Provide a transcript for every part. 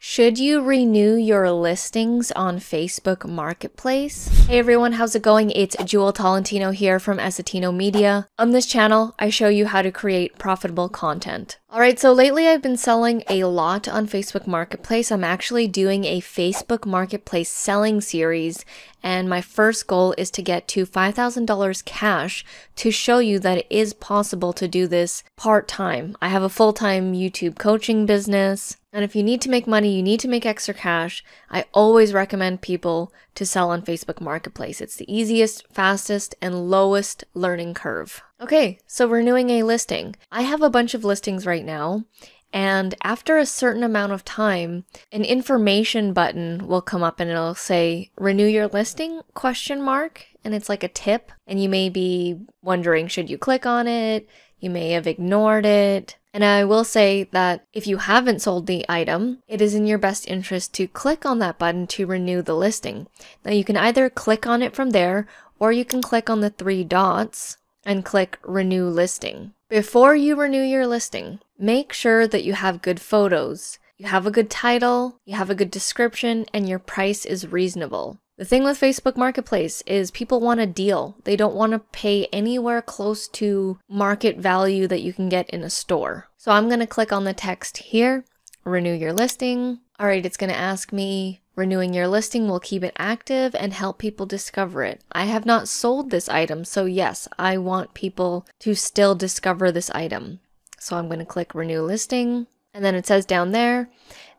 Should you renew your listings on Facebook Marketplace? Hey everyone, how's it going? It's Jewel Tolentino here from Essetinomedia. On this channel, I show you how to create profitable content. Alright, so lately I've been selling a lot on Facebook Marketplace. I'm actually doing a Facebook Marketplace selling series, and my first goal is to get to $5,000 cash to show you that it is possible to do this part-time. I have a full-time YouTube coaching business, and if you need to make money, you need to make extra cash, I always recommend people to sell on Facebook Marketplace. It's the easiest, fastest, and lowest learning curve. Okay, so renewing a listing. I have a bunch of listings right now, and after a certain amount of time, an information button will come up and it'll say, renew your listing, ? And it's like a tip, and you may be wondering, should you click on it? You may have ignored it. And I will say that if you haven't sold the item, it is in your best interest to click on that button to renew the listing. Now you can either click on it from there, or you can click on the 3 dots and click renew listing. Before you renew your listing, make sure that you have good photos, you have a good title, you have a good description, and your price is reasonable. The thing with Facebook Marketplace is people want a deal. They don't want to pay anywhere close to market value that you can get in a store. So I'm going to click on the text here, renew your listing. All right, it's going to ask me, renewing your listing will keep it active and help people discover it. I have not sold this item, so yes, I want people to still discover this item. So I'm going to click renew listing, and then it says down there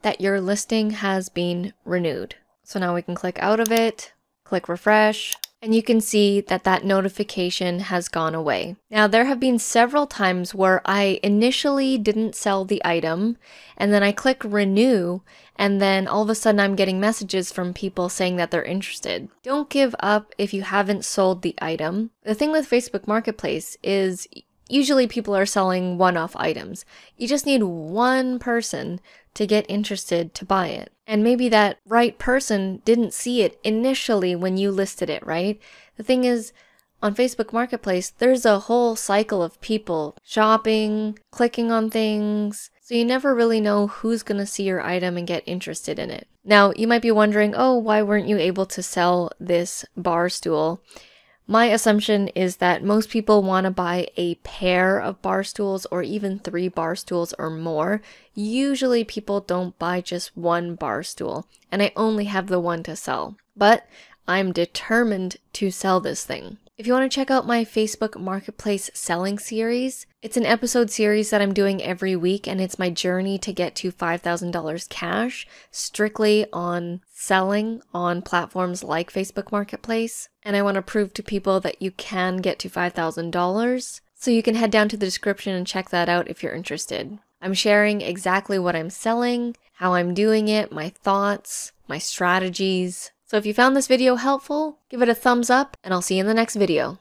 that your listing has been renewed. So now we can click out of it, click refresh, and you can see that that notification has gone away. Now there have been several times where I initially didn't sell the item, and then I click renew, and then all of a sudden I'm getting messages from people saying that they're interested. Don't give up if you haven't sold the item. The thing with Facebook Marketplace is usually people are selling one-off items. You just need one person to get interested to buy it. And maybe that right person didn't see it initially when you listed it, right? The thing is, on Facebook Marketplace, there's a whole cycle of people shopping, clicking on things, so you never really know who's gonna see your item and get interested in it. Now, you might be wondering, oh, why weren't you able to sell this bar stool? My assumption is that most people want to buy a pair of bar stools or even 3 bar stools or more. Usually people don't buy just one bar stool, and I only have the one to sell. But I'm determined to sell this thing. If you want to check out my Facebook Marketplace selling series, it's an episode series that I'm doing every week, and it's my journey to get to $5,000 cash strictly on selling on platforms like Facebook Marketplace. And I want to prove to people that you can get to $5,000. So you can head down to the description and check that out if you're interested. I'm sharing exactly what I'm selling, how I'm doing it, my thoughts, my strategies. So if you found this video helpful, give it a thumbs up, and I'll see you in the next video.